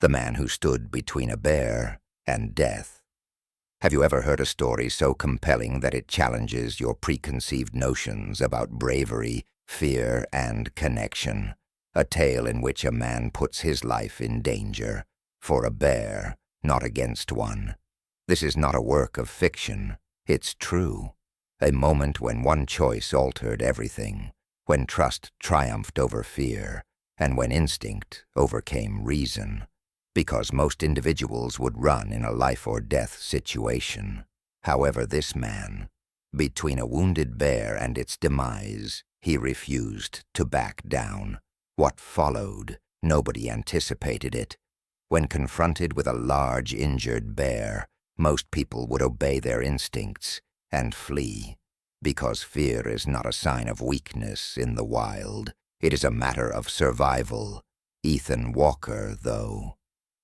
the man who stood between a bear and death. Have you ever heard a story so compelling that it challenges your preconceived notions about bravery, fear, and connection? A tale in which a man puts his life in danger for a bear, not against one. This is not a work of fiction. It's true. A moment when one choice altered everything, when trust triumphed over fear, and when instinct overcame reason. Because most individuals would run in a life-or-death situation. However, this man, between a wounded bear and its demise, he refused to back down. What followed, nobody anticipated it. When confronted with a large, injured bear, most people would obey their instincts and flee. Because fear is not a sign of weakness in the wild. It is a matter of survival. Ethan Walker, though,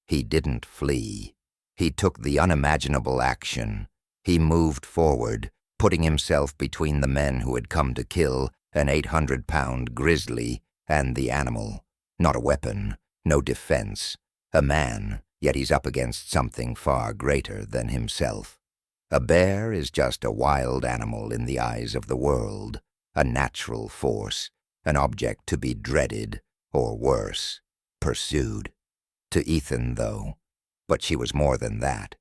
he didn't flee. He took the unimaginable action. He moved forward, putting himself between the men who had come to kill an 800-pound grizzly and the animal. Not a weapon, no defense. A man, yet he's up against something far greater than himself. A bear is just a wild animal in the eyes of the world, a natural force, an object to be dreaded, or worse, pursued. To Ethan, though, but she was more than that.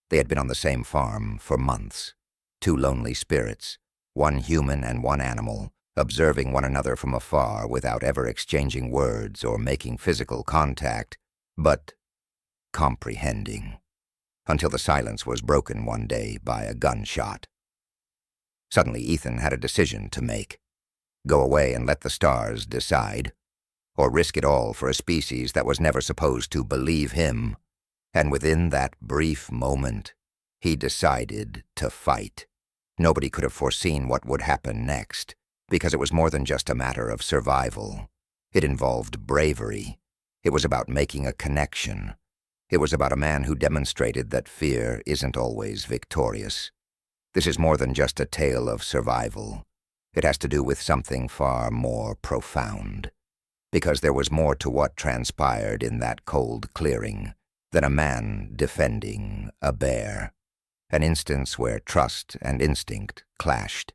They had been on the same farm for months. Two lonely spirits, one human and one animal, observing one another from afar without ever exchanging words or making physical contact, but comprehending, until the silence was broken one day by a gunshot. Suddenly Ethan had a decision to make. Go away and let the stars decide, or risk it all for a species that was never supposed to believe him. And within that brief moment, he decided to fight. Nobody could have foreseen what would happen next, because it was more than just a matter of survival. It involved bravery. It was about making a connection. It was about a man who demonstrated that fear isn't always victorious. This is more than just a tale of survival. It has to do with something far more profound. Because there was more to what transpired in that cold clearing than a man defending a bear. An instance where trust and instinct clashed,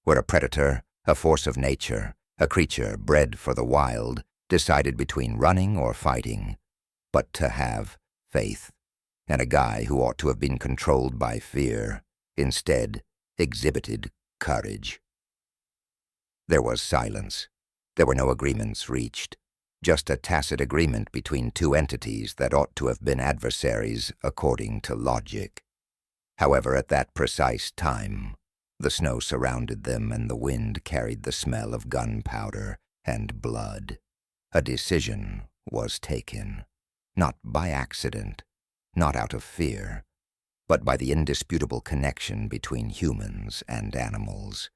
where a predator, a force of nature, a creature bred for the wild, decided between running or fighting, but to have faith, and a guy who ought to have been controlled by fear, instead exhibited courage. There was silence. There were no agreements reached, just a tacit agreement between two entities that ought to have been adversaries according to logic. However, at that precise time, the snow surrounded them and the wind carried the smell of gunpowder and blood. A decision was taken, not by accident, not out of fear, but by the indisputable connection between humans and animals.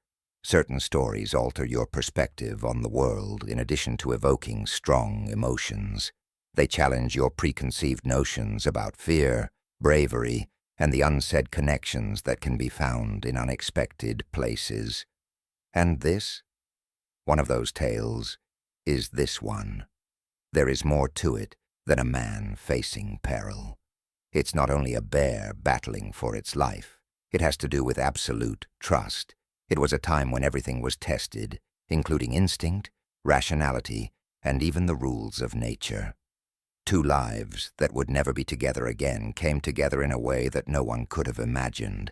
Certain stories alter your perspective on the world in addition to evoking strong emotions. They challenge your preconceived notions about fear, bravery, and the unsaid connections that can be found in unexpected places. And this, one of those tales, is this one. There is more to it than a man facing peril. It's not only a bear battling for its life. It has to do with absolute trust. It was a time when everything was tested, including instinct, rationality, and even the rules of nature. Two lives that would never be together again came together in a way that no one could have imagined.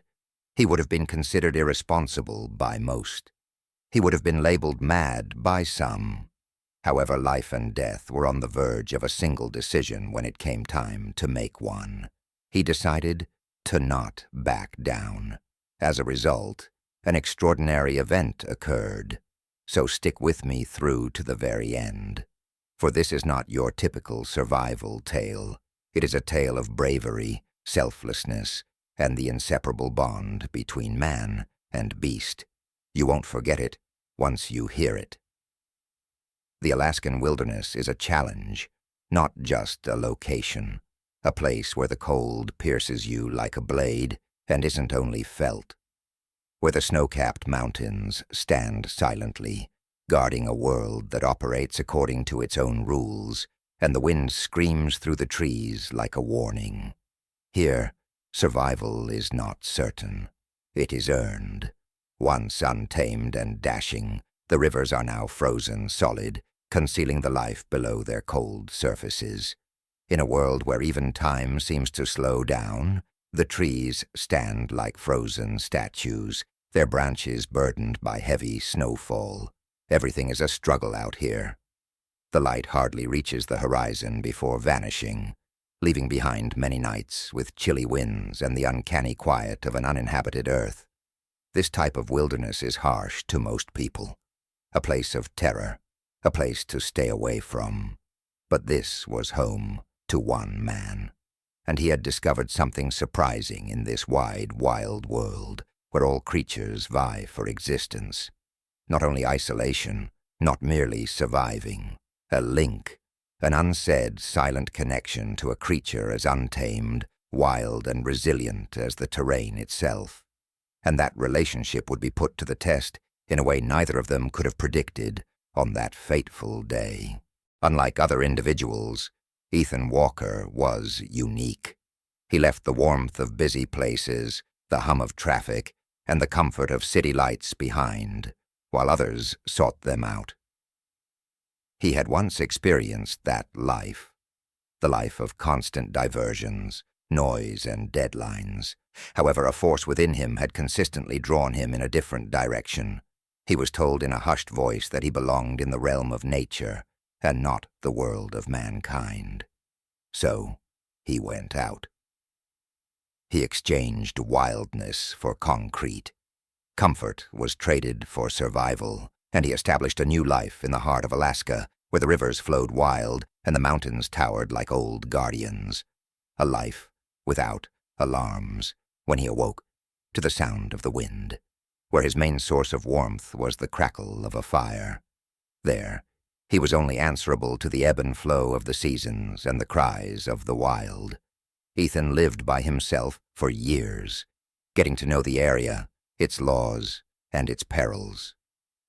He would have been considered irresponsible by most. He would have been labeled mad by some. However, life and death were on the verge of a single decision when it came time to make one. He decided to not back down. As a result, an extraordinary event occurred. So stick with me through to the very end. For this is not your typical survival tale. It is a tale of bravery, selflessness, and the inseparable bond between man and beast. You won't forget it once you hear it. The Alaskan wilderness is a challenge, not just a location. A place where the cold pierces you like a blade and isn't only felt. Where the snow-capped mountains stand silently, guarding a world that operates according to its own rules, and the wind screams through the trees like a warning. Here, survival is not certain. It is earned. Once untamed and dashing, the rivers are now frozen solid, concealing the life below their cold surfaces. In a world where even time seems to slow down, the trees stand like frozen statues, their branches burdened by heavy snowfall. Everything is a struggle out here. The light hardly reaches the horizon before vanishing, leaving behind many nights with chilly winds and the uncanny quiet of an uninhabited earth. This type of wilderness is harsh to most people, a place of terror, a place to stay away from. But this was home to one man, and he had discovered something surprising in this wide, wild world where all creatures vie for existence. Not only isolation, not merely surviving, a link, an unsaid, silent connection to a creature as untamed, wild, and resilient as the terrain itself. And that relationship would be put to the test in a way neither of them could have predicted on that fateful day. Unlike other individuals, Ethan Walker was unique. He left the warmth of busy places, the hum of traffic, and the comfort of city lights behind, while others sought them out. He had once experienced that life, the life of constant diversions, noise, and deadlines. However, a force within him had consistently drawn him in a different direction. He was told in a hushed voice that he belonged in the realm of nature and not the world of mankind. So he went out. He exchanged wildness for concrete. Comfort was traded for survival, and he established a new life in the heart of Alaska, where the rivers flowed wild and the mountains towered like old guardians. A life without alarms, when he awoke to the sound of the wind, where his main source of warmth was the crackle of a fire. There, he was only answerable to the ebb and flow of the seasons and the cries of the wild. Ethan lived by himself for years, getting to know the area, its laws, and its perils.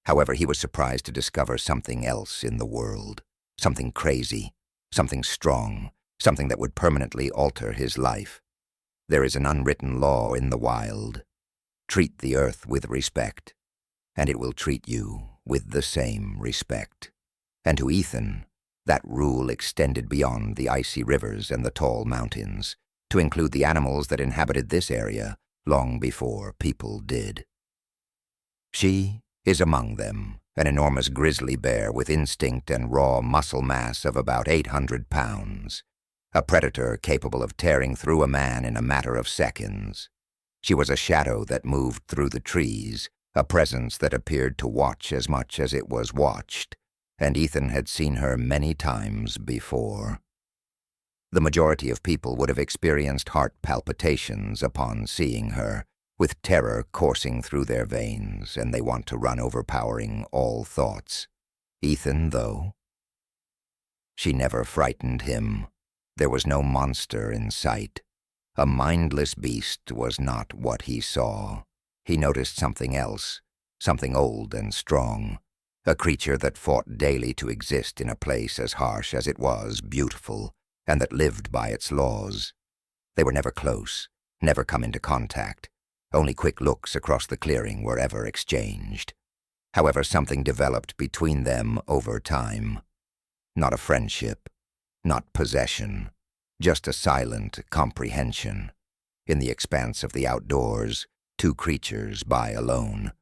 However, he was surprised to discover something else in the world, something crazy, something strong, something that would permanently alter his life. There is an unwritten law in the wild. Treat the earth with respect, and it will treat you with the same respect. And to Ethan, that rule extended beyond the icy rivers and the tall mountains, to include the animals that inhabited this area long before people did. She is among them, an enormous grizzly bear with instinct and raw muscle mass of about 800 pounds, a predator capable of tearing through a man in a matter of seconds. She was a shadow that moved through the trees, a presence that appeared to watch as much as it was watched, and Ethan had seen her many times before. The majority of people would have experienced heart palpitations upon seeing her, with terror coursing through their veins, and they want to run overpowering all thoughts. Ethan, though, she never frightened him. There was no monster in sight. A mindless beast was not what he saw. He noticed something else, something old and strong, a creature that fought daily to exist in a place as harsh as it was beautiful, and that lived by its laws. They were never close, never come into contact. Only quick looks across the clearing were ever exchanged. However, something developed between them over time. Not a friendship, not possession, just a silent comprehension. In the expanse of the outdoors, two creatures by alone.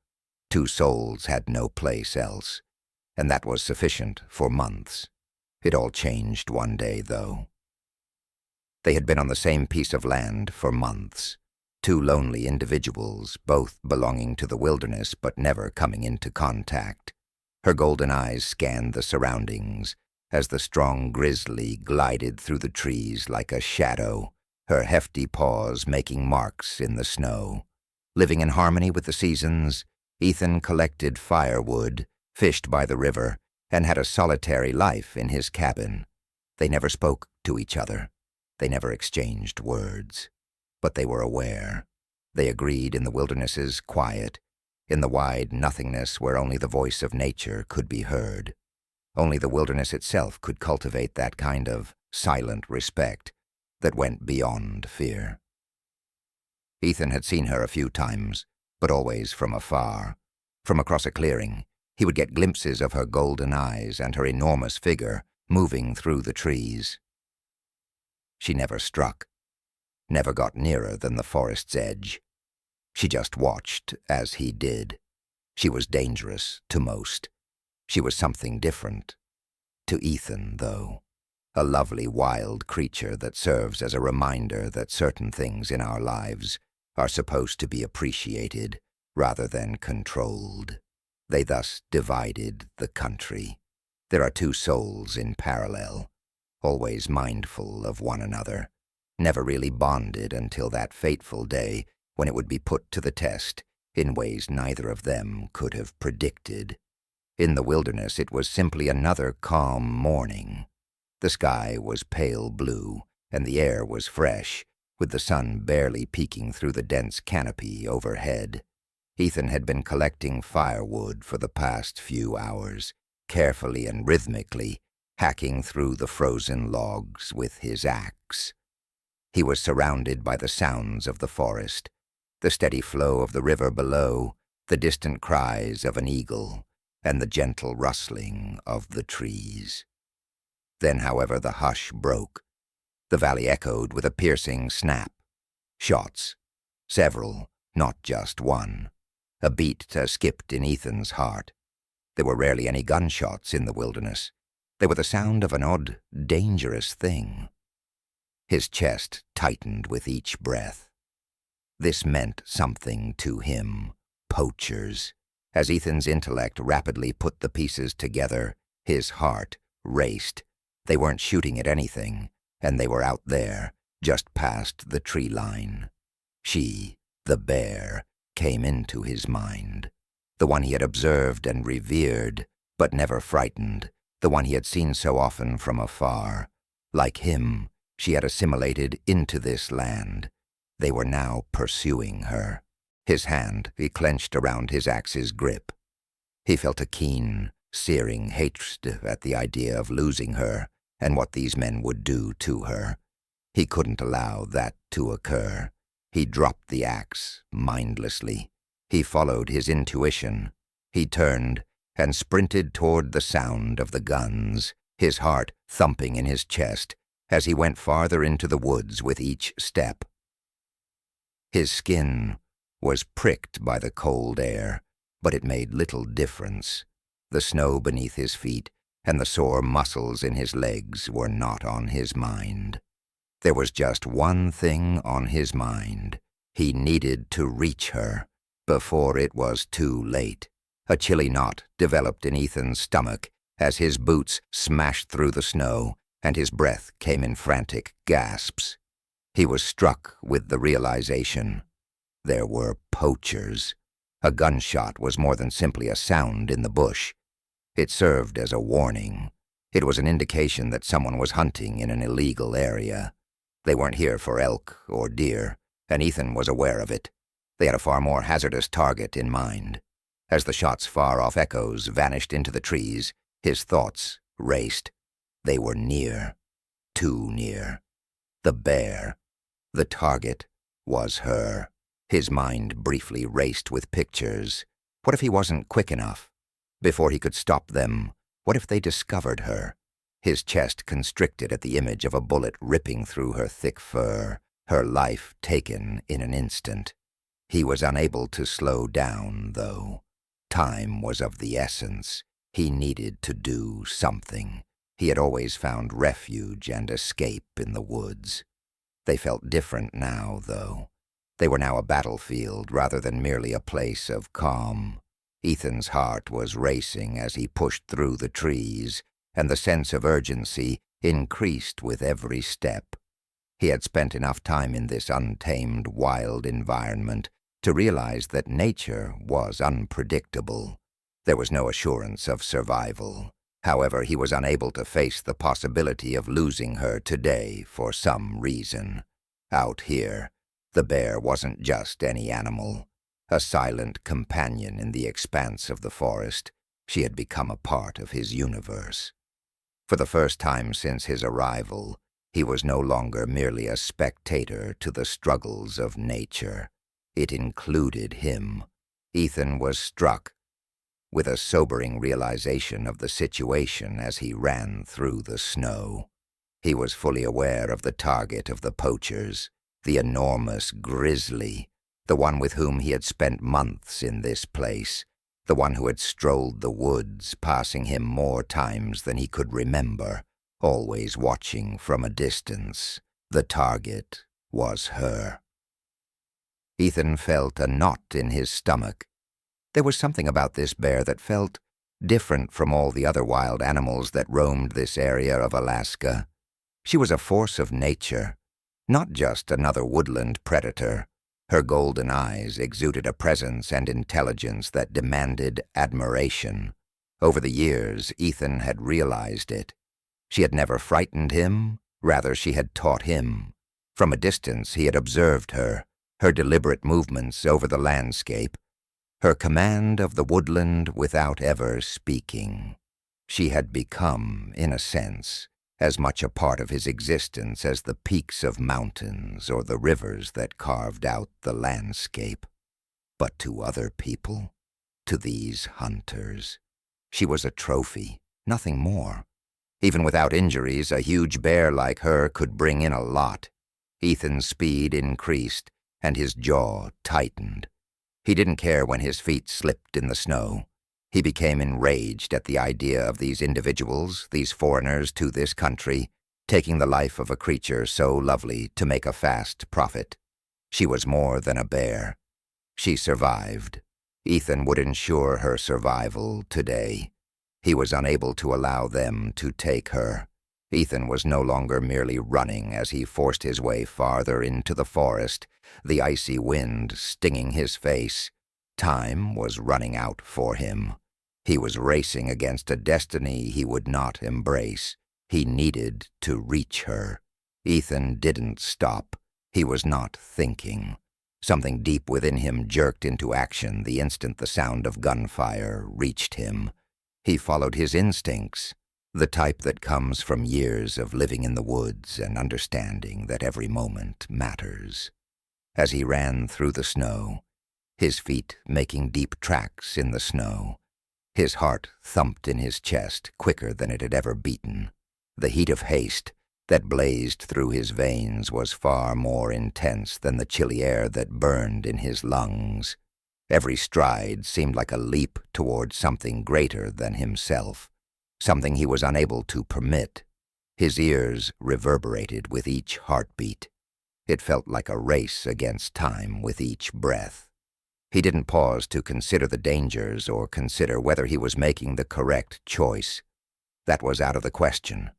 Two souls had no place else, and that was sufficient for months. It all changed one day, though. They had been on the same piece of land for months. Two lonely individuals, both belonging to the wilderness but never coming into contact. Her golden eyes scanned the surroundings as the strong grizzly glided through the trees like a shadow, her hefty paws making marks in the snow. Living in harmony with the seasons, Ethan collected firewood, fished by the river, and had a solitary life in his cabin. They never spoke to each other. They never exchanged words. But they were aware. They agreed in the wilderness's quiet, in the wide nothingness where only the voice of nature could be heard. Only the wilderness itself could cultivate that kind of silent respect that went beyond fear. Ethan had seen her a few times, but always from afar. From across a clearing, he would get glimpses of her golden eyes and her enormous figure moving through the trees. She never struck, never got nearer than the forest's edge. She just watched as he did. She was dangerous to most. She was something different. To Ethan, though, a lovely wild creature that serves as a reminder that certain things in our lives are supposed to be appreciated rather than controlled. They thus divided the country. There are two souls in parallel, always mindful of one another, never really bonded until that fateful day when it would be put to the test in ways neither of them could have predicted. In the wilderness, it was simply another calm morning. The sky was pale blue, and the air was fresh, with the sun barely peeking through the dense canopy overhead. Ethan had been collecting firewood for the past few hours, carefully and rhythmically, hacking through the frozen logs with his axe. He was surrounded by the sounds of the forest, the steady flow of the river below, the distant cries of an eagle, and the gentle rustling of the trees. Then, however, the hush broke. The valley echoed with a piercing snap. Shots. Several, not just one. A beat skipped in Ethan's heart. There were rarely any gunshots in the wilderness. They were the sound of an odd, dangerous thing. His chest tightened with each breath. This meant something to him. Poachers. As Ethan's intellect rapidly put the pieces together, his heart raced. They weren't shooting at anything, and they were out there, just past the tree line. She, the bear, came into his mind. The one he had observed and revered, but never frightened. The one he had seen so often from afar. Like him, she had assimilated into this land. They were now pursuing her. His hand, he clenched around his axe's grip. He felt a keen, searing hatred at the idea of losing her and what these men would do to her. He couldn't allow that to occur. He dropped the axe mindlessly. He followed his intuition. He turned and sprinted toward the sound of the guns, his heart thumping in his chest as he went farther into the woods with each step. His skin was pricked by the cold air, but it made little difference. The snow beneath his feet and the sore muscles in his legs were not on his mind. There was just one thing on his mind. He needed to reach her before it was too late. A chilly knot developed in Ethan's stomach as his boots smashed through the snow and his breath came in frantic gasps. He was struck with the realization. There were poachers. A gunshot was more than simply a sound in the bush. It served as a warning. It was an indication that someone was hunting in an illegal area. They weren't here for elk or deer, and Ethan was aware of it. They had a far more hazardous target in mind. As the shot's far-off echoes vanished into the trees, his thoughts raced. They were near. Too near. The bear. The target was her. His mind briefly raced with pictures. What if he wasn't quick enough? Before he could stop them, what if they discovered her? His chest constricted at the image of a bullet ripping through her thick fur, her life taken in an instant. He was unable to slow down, though. Time was of the essence. He needed to do something. He had always found refuge and escape in the woods. They felt different now, though. They were now a battlefield rather than merely a place of calm. Ethan's heart was racing as he pushed through the trees, and the sense of urgency increased with every step. He had spent enough time in this untamed, wild environment to realize that nature was unpredictable. There was no assurance of survival. However, he was unable to face the possibility of losing her today for some reason. Out here, the bear wasn't just any animal, a silent companion in the expanse of the forest. She had become a part of his universe. For the first time since his arrival, he was no longer merely a spectator to the struggles of nature. It included him. Ethan was struck with a sobering realization of the situation as he ran through the snow. He was fully aware of the target of the poachers, the enormous grizzly, the one with whom he had spent months in this place, the one who had strolled the woods, passing him more times than he could remember, always watching from a distance. The target was her. Ethan felt a knot in his stomach. There was something about this bear that felt different from all the other wild animals that roamed this area of Alaska. She was a force of nature, not just another woodland predator. Her golden eyes exuded a presence and intelligence that demanded admiration. Over the years, Ethan had realized it. She had never frightened him, rather she had taught him. From a distance he had observed her deliberate movements over the landscape, her command of the woodland without ever speaking. She had become, in a sense, as much a part of his existence as the peaks of mountains or the rivers that carved out the landscape. But to other people, to these hunters, she was a trophy, nothing more. Even without injuries, a huge bear like her could bring in a lot. Ethan's speed increased, and his jaw tightened. He didn't care when his feet slipped in the snow. He became enraged at the idea of these individuals, these foreigners to this country, taking the life of a creature so lovely to make a fast profit. She was more than a bear. She survived. Ethan would ensure her survival today. He was unable to allow them to take her. Ethan was no longer merely running as he forced his way farther into the forest, the icy wind stinging his face. Time was running out for him. He was racing against a destiny he would not embrace. He needed to reach her. Ethan didn't stop. He was not thinking. Something deep within him jerked into action the instant the sound of gunfire reached him. He followed his instincts, the type that comes from years of living in the woods and understanding that every moment matters. As he ran through the snow, his feet making deep tracks in the snow, his heart thumped in his chest quicker than it had ever beaten. The heat of haste that blazed through his veins was far more intense than the chilly air that burned in his lungs. Every stride seemed like a leap toward something greater than himself, something he was unable to permit. His ears reverberated with each heartbeat. It felt like a race against time with each breath. He didn't pause to consider the dangers or consider whether he was making the correct choice. That was out of the question.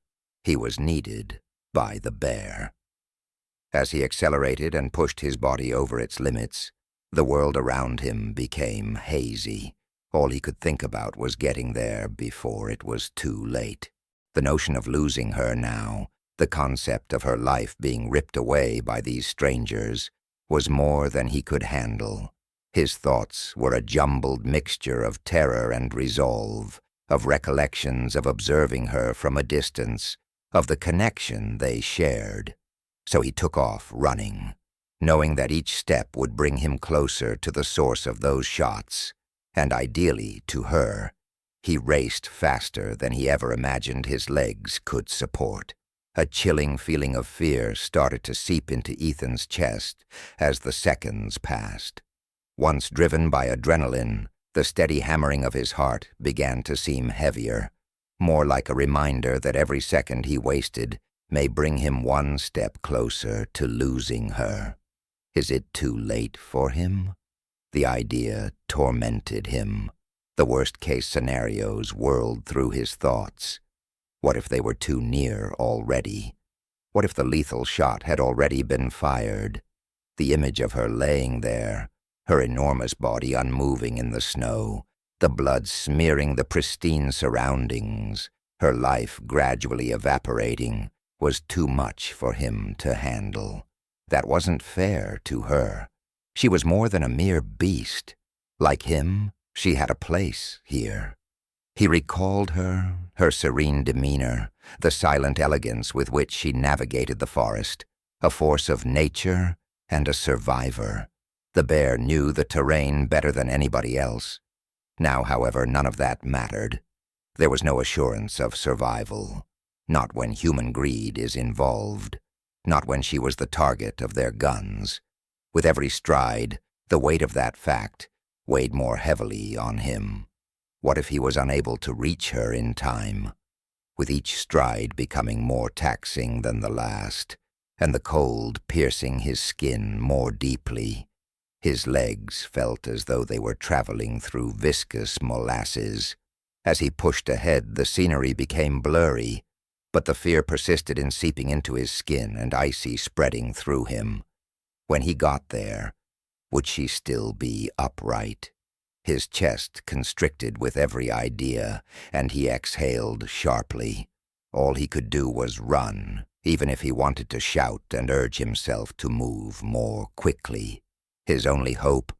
He was needed by the bear. As he accelerated and pushed his body over its limits, the world around him became hazy. All he could think about was getting there before it was too late. The notion of losing her now, the concept of her life being ripped away by these strangers, was more than he could handle. His thoughts were a jumbled mixture of terror and resolve, of recollections of observing her from a distance, of the connection they shared. So he took off running, knowing that each step would bring him closer to the source of those shots, and ideally to her. He raced faster than he ever imagined his legs could support. A chilling feeling of fear started to seep into Ethan's chest as the seconds passed. Once driven by adrenaline, the steady hammering of his heart began to seem heavier, more like a reminder that every second he wasted may bring him one step closer to losing her. Is it too late for him? The idea tormented him. The worst-case scenarios whirled through his thoughts. What if they were too near already? What if the lethal shot had already been fired? The image of her laying there, her enormous body unmoving in the snow, the blood smearing the pristine surroundings, her life gradually evaporating, was too much for him to handle. That wasn't fair to her. She was more than a mere beast. Like him, she had a place here. He recalled her, her serene demeanor, the silent elegance with which she navigated the forest, a force of nature and a survivor. The bear knew the terrain better than anybody else. Now, however, none of that mattered. There was no assurance of survival, not when human greed is involved, not when she was the target of their guns. With every stride, the weight of that fact weighed more heavily on him. What if he was unable to reach her in time? With each stride becoming more taxing than the last, and the cold piercing his skin more deeply, his legs felt as though they were traveling through viscous molasses. As he pushed ahead, the scenery became blurry, but the fear persisted in seeping into his skin and icy spreading through him. When he got there, would she still be upright? His chest constricted with every idea, and he exhaled sharply. All he could do was run, even if he wanted to shout and urge himself to move more quickly. His only hope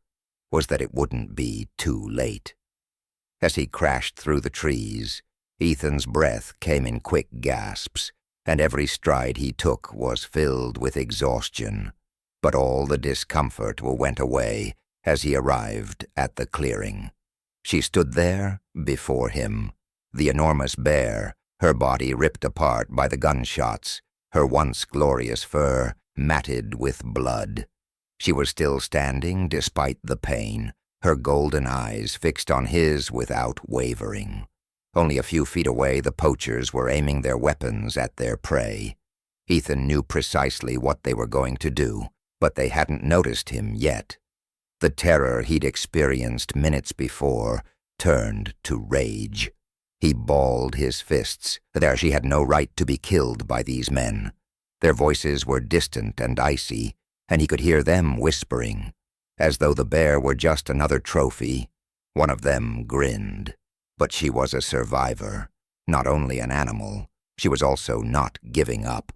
was that it wouldn't be too late. As he crashed through the trees, Ethan's breath came in quick gasps, and every stride he took was filled with exhaustion. But all the discomfort went away as he arrived at the clearing. She stood there before him, the enormous bear, her body ripped apart by the gunshots, her once glorious fur matted with blood. She was still standing despite the pain, her golden eyes fixed on his without wavering. Only a few feet away, the poachers were aiming their weapons at their prey. Ethan knew precisely what they were going to do, but they hadn't noticed him yet. The terror he'd experienced minutes before turned to rage. He balled his fists. She had no right to be killed by these men. Their voices were distant and icy, and he could hear them whispering. As though the bear were just another trophy, one of them grinned. But she was a survivor, not only an animal. She was also not giving up.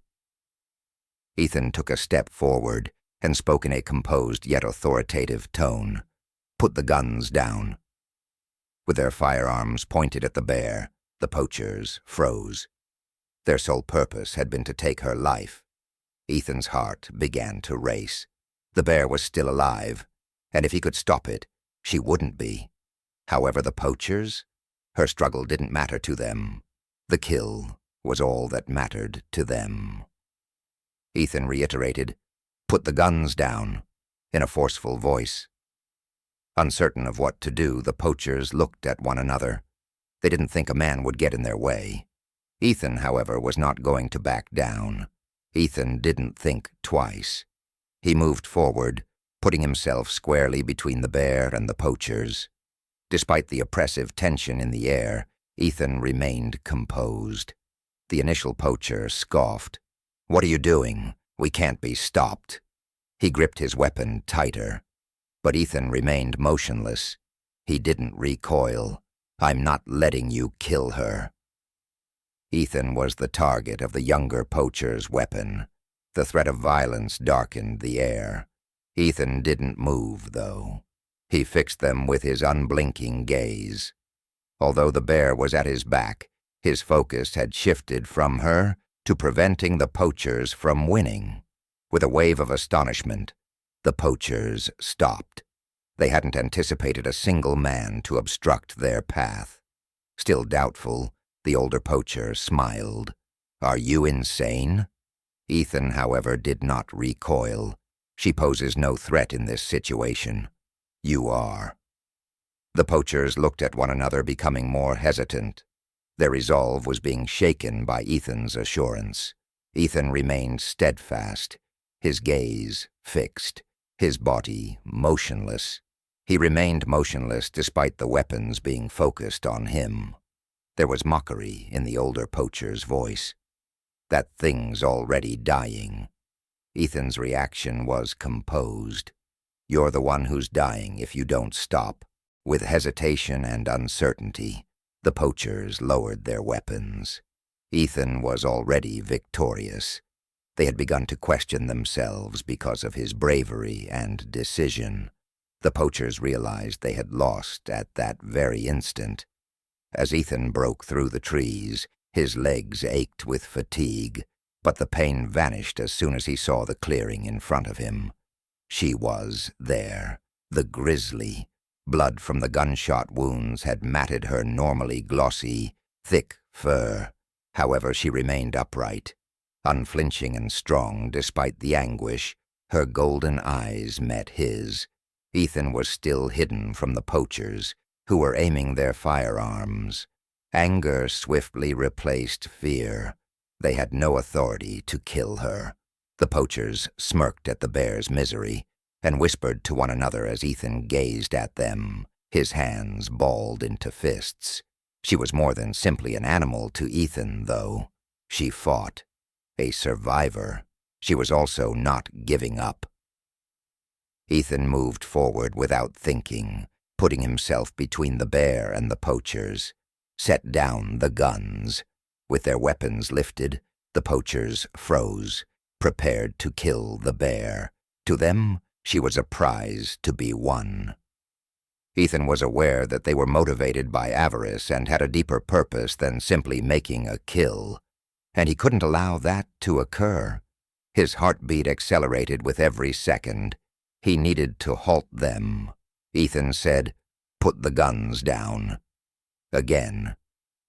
Ethan took a step forward and spoke in a composed yet authoritative tone. "Put the guns down." With their firearms pointed at the bear, the poachers froze. Their sole purpose had been to take her life. Ethan's heart began to race. The bear was still alive, and if he could stop it, she wouldn't be. However, the poachers, her struggle didn't matter to them. The kill was all that mattered to them. Ethan reiterated, "Put the guns down," in a forceful voice. Uncertain of what to do, the poachers looked at one another. They didn't think a man would get in their way. Ethan, however, was not going to back down. Ethan didn't think twice. He moved forward, putting himself squarely between the bear and the poachers. Despite the oppressive tension in the air, Ethan remained composed. The initial poacher scoffed. "What are you doing? We can't be stopped." He gripped his weapon tighter. But Ethan remained motionless. He didn't recoil. "I'm not letting you kill her." Ethan was the target of the younger poacher's weapon. The threat of violence darkened the air. Ethan didn't move, though. He fixed them with his unblinking gaze. Although the bear was at his back, his focus had shifted from her to preventing the poachers from winning. With a wave of astonishment, the poachers stopped. They hadn't anticipated a single man to obstruct their path. Still doubtful, the older poacher smiled. "Are you insane?" Ethan, however, did not recoil. "She poses no threat in this situation. You are." The poachers looked at one another, becoming more hesitant. Their resolve was being shaken by Ethan's assurance. Ethan remained steadfast, his gaze fixed, his body motionless. He remained motionless despite the weapons being focused on him. There was mockery in the older poacher's voice. "That thing's already dying." Ethan's reaction was composed. "You're the one who's dying if you don't stop." With hesitation and uncertainty, the poachers lowered their weapons. Ethan was already victorious. They had begun to question themselves because of his bravery and decision. The poachers realized they had lost at that very instant. as Ethan broke through the trees. His legs ached with fatigue, but the pain vanished as soon as he saw the clearing in front of him. She was there, the grizzly. Blood from the gunshot wounds had matted her normally glossy, thick fur. However, she remained upright, unflinching and strong despite the anguish. Her golden eyes met his. Ethan was still hidden from the poachers, who were aiming their firearms. Anger swiftly replaced fear. They had no authority to kill her. The poachers smirked at the bear's misery and whispered to one another as Ethan gazed at them, his hands balled into fists. She was more than simply an animal to Ethan, though. She fought. A survivor. She was also not giving up. Ethan moved forward without thinking, putting himself between the bear and the poachers. Set down the guns. With their weapons lifted, the poachers froze, prepared to kill the bear. To them, she was a prize to be won. Ethan was aware that they were motivated by avarice and had a deeper purpose than simply making a kill, and he couldn't allow that to occur. His heartbeat accelerated with every second. He needed to halt them. Ethan said, "Put the guns down." Again.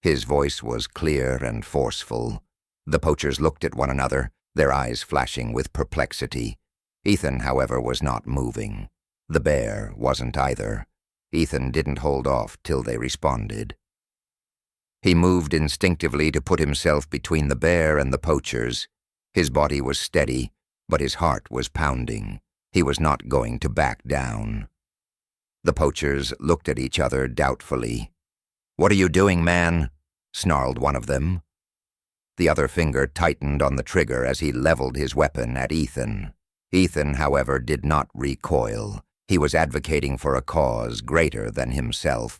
His voice was clear and forceful. The poachers looked at one another, their eyes flashing with perplexity. Ethan, however, was not moving. The bear wasn't either. Ethan didn't hold off till they responded. He moved instinctively to put himself between the bear and the poachers. His body was steady, but his heart was pounding. He was not going to back down. The poachers looked at each other doubtfully. "What are you doing, man?" snarled one of them. The other finger tightened on the trigger as he leveled his weapon at Ethan. Ethan, however, did not recoil. He was advocating for a cause greater than himself.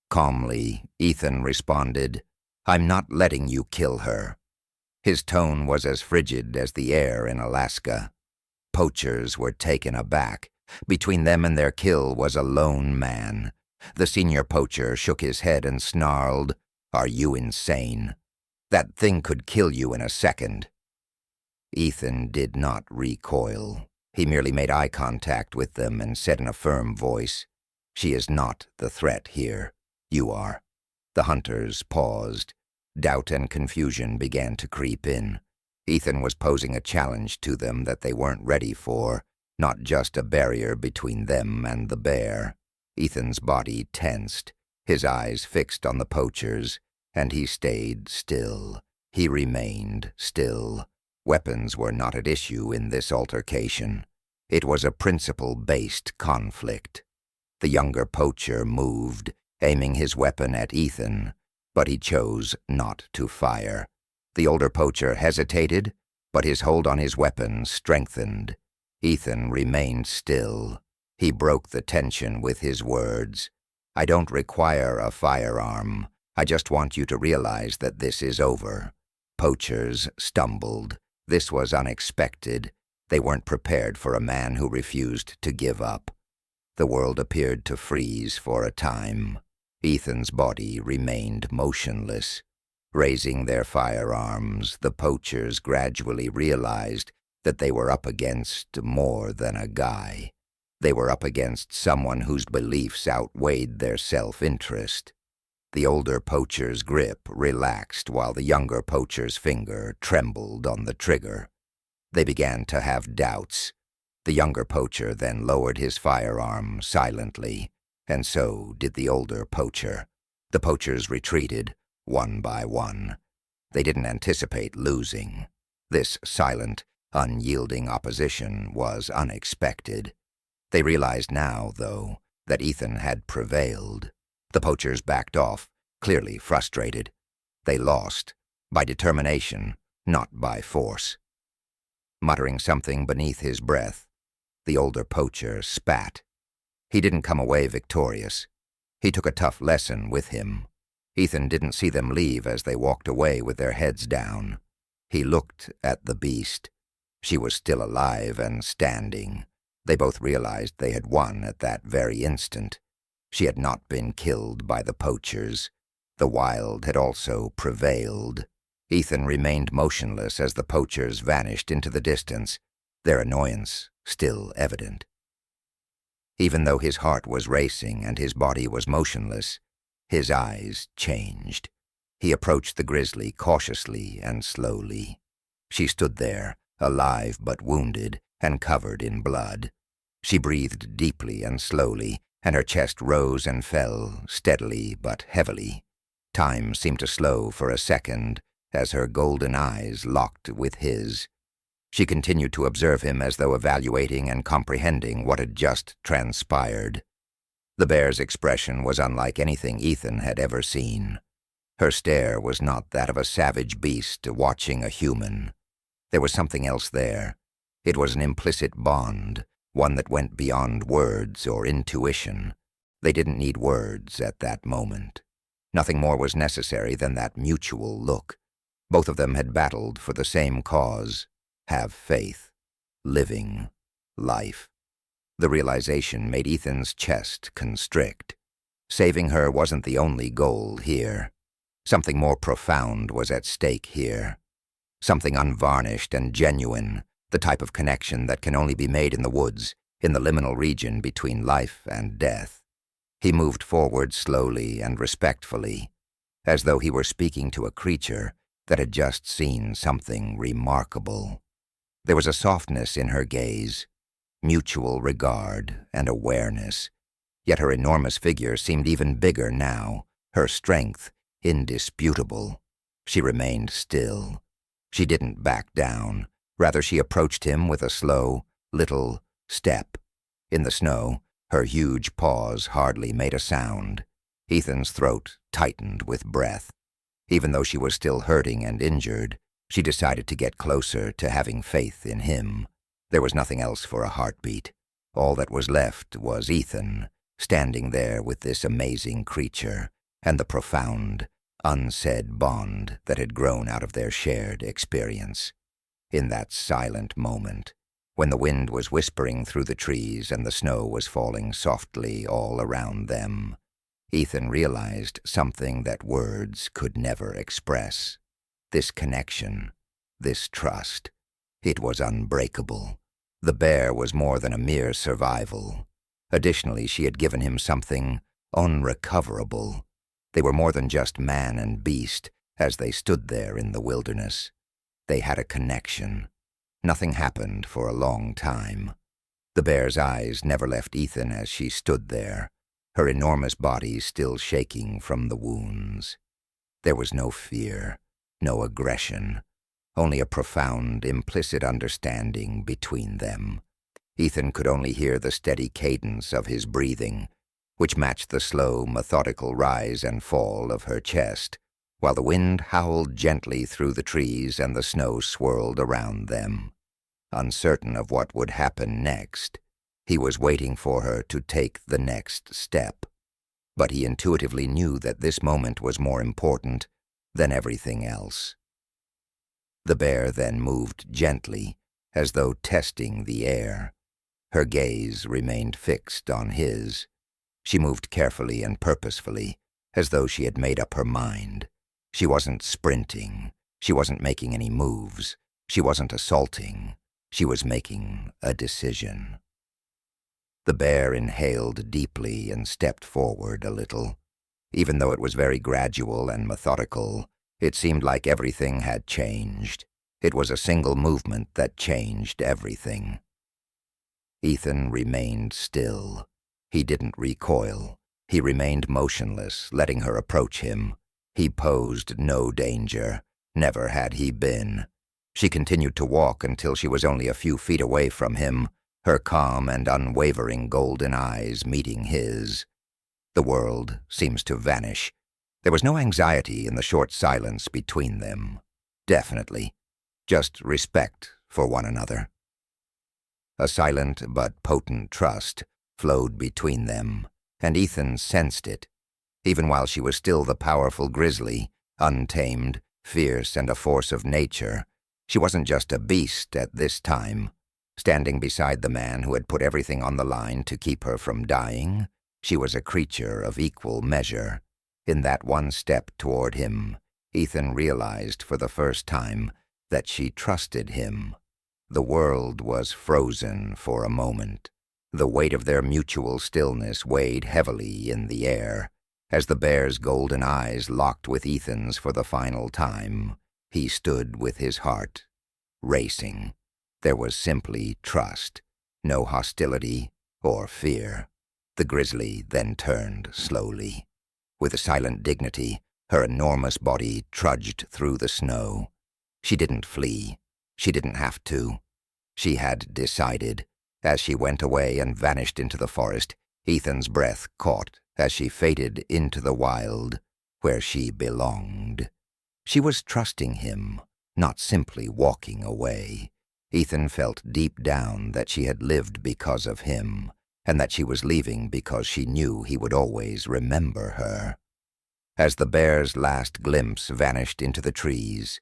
Calmly, Ethan responded, "I'm not letting you kill her." His tone was as frigid as the air in Alaska. Poachers were taken aback. Between them and their kill was a lone man. The senior poacher shook his head and snarled, "Are you insane? That thing could kill you in a second." Ethan did not recoil. He merely made eye contact with them and said in a firm voice, "She is not the threat here. You are." The hunters paused. Doubt and confusion began to creep in. Ethan was posing a challenge to them that they weren't ready for, not just a barrier between them and the bear. Ethan's body tensed, his eyes fixed on the poachers, and he stayed still. He remained still. Weapons were not at issue in this altercation. It was a principle-based conflict. The younger poacher moved, aiming his weapon at Ethan, but he chose not to fire. The older poacher hesitated, but his hold on his weapon strengthened. Ethan remained still. He broke the tension with his words. "I don't require a firearm. I just want you to realize that this is over." Poachers stumbled. This was unexpected. They weren't prepared for a man who refused to give up. The world appeared to freeze for a time. Ethan's body remained motionless. Raising their firearms, the poachers gradually realized that they were up against more than a guy. They were up against someone whose beliefs outweighed their self-interest. The older poacher's grip relaxed while the younger poacher's finger trembled on the trigger. They began to have doubts. The younger poacher then lowered his firearm silently, and so did the older poacher. The poachers retreated, one by one. They didn't anticipate losing. This silent, unyielding opposition was unexpected. They realized now, though, that Ethan had prevailed. The poachers backed off, clearly frustrated. They lost, by determination, not by force. Muttering something beneath his breath, the older poacher spat. He didn't come away victorious. He took a tough lesson with him. Ethan didn't see them leave as they walked away with their heads down. He looked at the beast. She was still alive and standing. They both realized they had won at that very instant. She had not been killed by the poachers. The wild had also prevailed. Ethan remained motionless as the poachers vanished into the distance, their annoyance still evident. Even though his heart was racing and his body was motionless, his eyes changed. He approached the grizzly cautiously and slowly. She stood there, alive but wounded and covered in blood. She breathed deeply and slowly, and her chest rose and fell, steadily but heavily. Time seemed to slow for a second as her golden eyes locked with his. She continued to observe him as though evaluating and comprehending what had just transpired. The bear's expression was unlike anything Ethan had ever seen. Her stare was not that of a savage beast watching a human. There was something else there. It was an implicit bond, one that went beyond words or intuition. They didn't need words at that moment. Nothing more was necessary than that mutual look. Both of them had battled for the same cause: have faith, living, life. The realization made Ethan's chest constrict. Saving her wasn't the only goal here. Something more profound was at stake here. Something unvarnished and genuine, the type of connection that can only be made in the woods, in the liminal region between life and death. He moved forward slowly and respectfully, as though he were speaking to a creature that had just seen something remarkable. There was a softness in her gaze, mutual regard and awareness. Yet her enormous figure seemed even bigger now, her strength indisputable. She remained still. She didn't back down. Rather, she approached him with a slow, little step. In the snow, her huge paws hardly made a sound. Ethan's throat tightened with breath. Even though she was still hurting and injured, she decided to get closer to having faith in him. There was nothing else for a heartbeat. All that was left was Ethan, standing there with this amazing creature, and the profound, unsaid bond that had grown out of their shared experience. In that silent moment, when the wind was whispering through the trees and the snow was falling softly all around them, Ethan realized something that words could never express. This connection, this trust, it was unbreakable. The bear was more than a mere survival. Additionally, she had given him something unrecoverable. They were more than just man and beast as they stood there in the wilderness. They had a connection. Nothing happened for a long time. The bear's eyes never left Ethan as she stood there, her enormous body still shaking from the wounds. There was no fear, no aggression, only a profound, implicit understanding between them. Ethan could only hear the steady cadence of his breathing, which matched the slow, methodical rise and fall of her chest, while the wind howled gently through the trees and the snow swirled around them. Uncertain of what would happen next, he was waiting for her to take the next step. But he intuitively knew that this moment was more important than everything else. The bear then moved gently, as though testing the air. Her gaze remained fixed on his. She moved carefully and purposefully, as though she had made up her mind. She wasn't sprinting. She wasn't making any moves. She wasn't assaulting. She was making a decision. The bear inhaled deeply and stepped forward a little. Even though it was very gradual and methodical, it seemed like everything had changed. It was a single movement that changed everything. Ethan remained still. He didn't recoil. He remained motionless, letting her approach him. He posed no danger. Never had he been. She continued to walk until she was only a few feet away from him, her calm and unwavering golden eyes meeting his. The world seems to vanish. There was no anxiety in the short silence between them. Definitely. Just respect for one another. A silent but potent trust flowed between them, and Ethan sensed it. Even while she was still the powerful grizzly, untamed, fierce, and a force of nature, she wasn't just a beast at this time. Standing beside the man who had put everything on the line to keep her from dying, she was a creature of equal measure. In that one step toward him, Ethan realized for the first time that she trusted him. The world was frozen for a moment. The weight of their mutual stillness weighed heavily in the air. As the bear's golden eyes locked with Ethan's for the final time, he stood with his heart racing. There was simply trust, no hostility or fear. The grizzly then turned slowly. With a silent dignity, her enormous body trudged through the snow. She didn't flee. She didn't have to. She had decided. As she went away and vanished into the forest, Ethan's breath caught as she faded into the wild, where she belonged. She was trusting him, not simply walking away. Ethan felt deep down that she had lived because of him, and that she was leaving because she knew he would always remember her. As the bear's last glimpse vanished into the trees,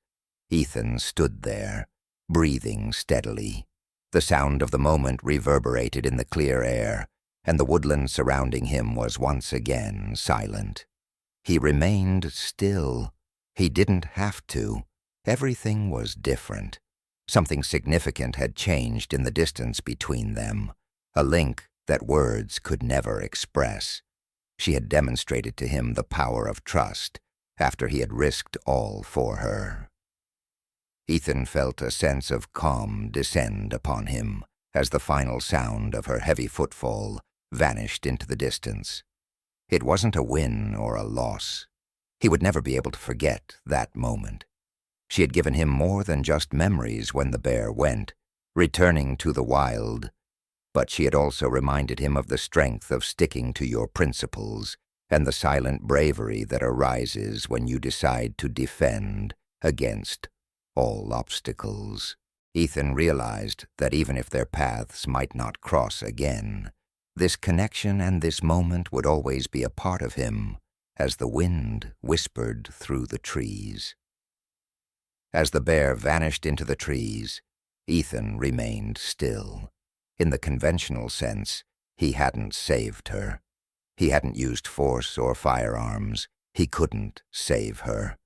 Ethan stood there, breathing steadily. The sound of the moment reverberated in the clear air, and the woodland surrounding him was once again silent. He remained still. He didn't have to. Everything was different. Something significant had changed in the distance between them, a link that words could never express. She had demonstrated to him the power of trust after he had risked all for her. Ethan felt a sense of calm descend upon him as the final sound of her heavy footfall vanished into the distance. It wasn't a win or a loss. He would never be able to forget that moment. She had given him more than just memories when the bear went, returning to the wild, but she had also reminded him of the strength of sticking to your principles and the silent bravery that arises when you decide to defend against all obstacles. Ethan realized that even if their paths might not cross again, this connection and this moment would always be a part of him, as the wind whispered through the trees. As the bear vanished into the trees, Ethan remained still. In the conventional sense, he hadn't saved her. He hadn't used force or firearms. He couldn't save her.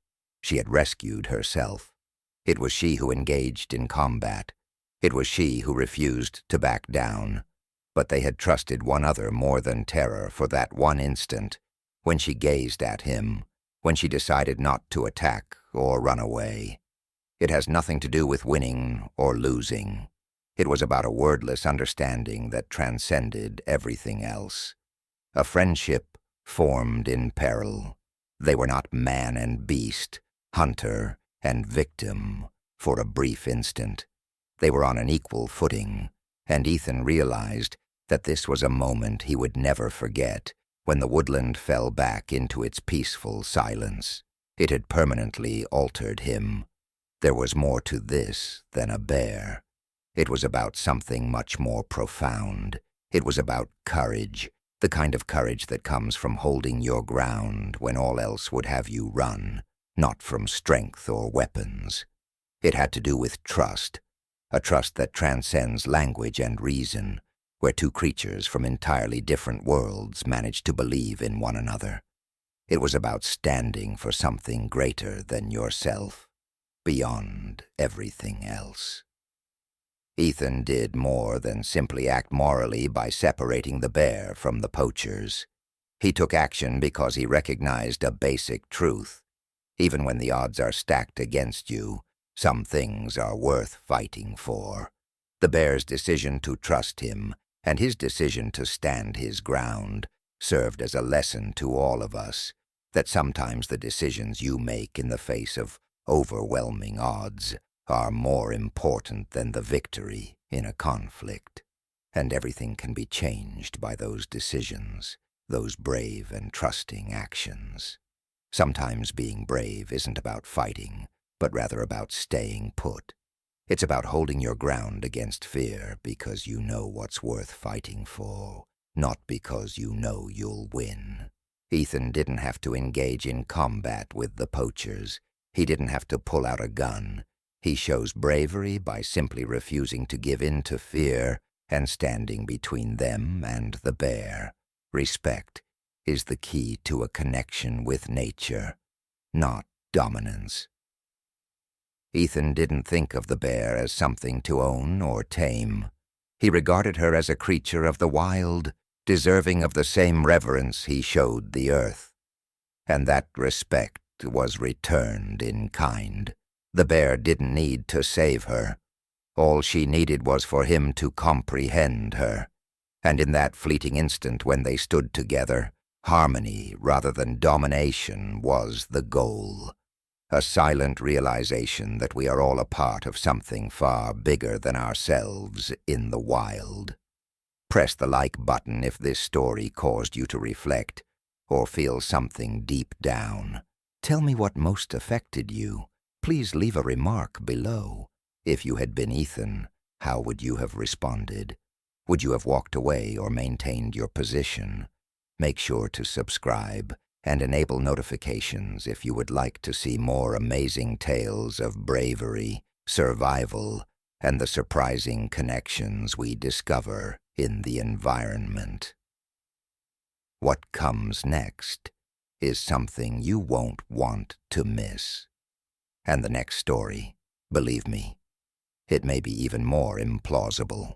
She had rescued herself. It was she who engaged in combat. It was she who refused to back down. But they had trusted one other more than terror for that one instant, when she gazed at him, when she decided not to attack or run away. It has nothing to do with winning or losing. It was about a wordless understanding that transcended everything else. A friendship formed in peril. They were not man and beast, hunter and victim, for a brief instant. They were on an equal footing, and Ethan realized that this was a moment he would never forget when the woodland fell back into its peaceful silence. It had permanently altered him. There was more to this than a bear. It was about something much more profound. It was about courage, the kind of courage that comes from holding your ground when all else would have you run, not from strength or weapons. It had to do with trust, a trust that transcends language and reason, where two creatures from entirely different worlds managed to believe in one another. It was about standing for something greater than yourself, beyond everything else. Ethan did more than simply act morally by separating the bear from the poachers. He took action because he recognized a basic truth. Even when the odds are stacked against you, some things are worth fighting for. The bear's decision to trust him and his decision to stand his ground served as a lesson to all of us that sometimes the decisions you make in the face of overwhelming odds are more important than the victory in a conflict. And everything can be changed by those decisions, those brave and trusting actions. Sometimes being brave isn't about fighting, but rather about staying put. It's about holding your ground against fear because you know what's worth fighting for, not because you know you'll win. Ethan didn't have to engage in combat with the poachers. He didn't have to pull out a gun. He shows bravery by simply refusing to give in to fear and standing between them and the bear. Respect. is the key to a connection with nature, not dominance. Ethan didn't think of the bear as something to own or tame. He regarded her as a creature of the wild, deserving of the same reverence he showed the earth. And that respect was returned in kind. The bear didn't need to save her. All she needed was for him to comprehend her. And in that fleeting instant when they stood together, harmony rather than domination was the goal. A silent realization that we are all a part of something far bigger than ourselves in the wild. Press the like button if this story caused you to reflect or feel something deep down. Tell me what most affected you. Please leave a remark below. If you had been Ethan, how would you have responded? Would you have walked away or maintained your position? Make sure to subscribe and enable notifications if you would like to see more amazing tales of bravery, survival, and the surprising connections we discover in the environment. What comes next is something you won't want to miss. And the next story, believe me, it may be even more implausible.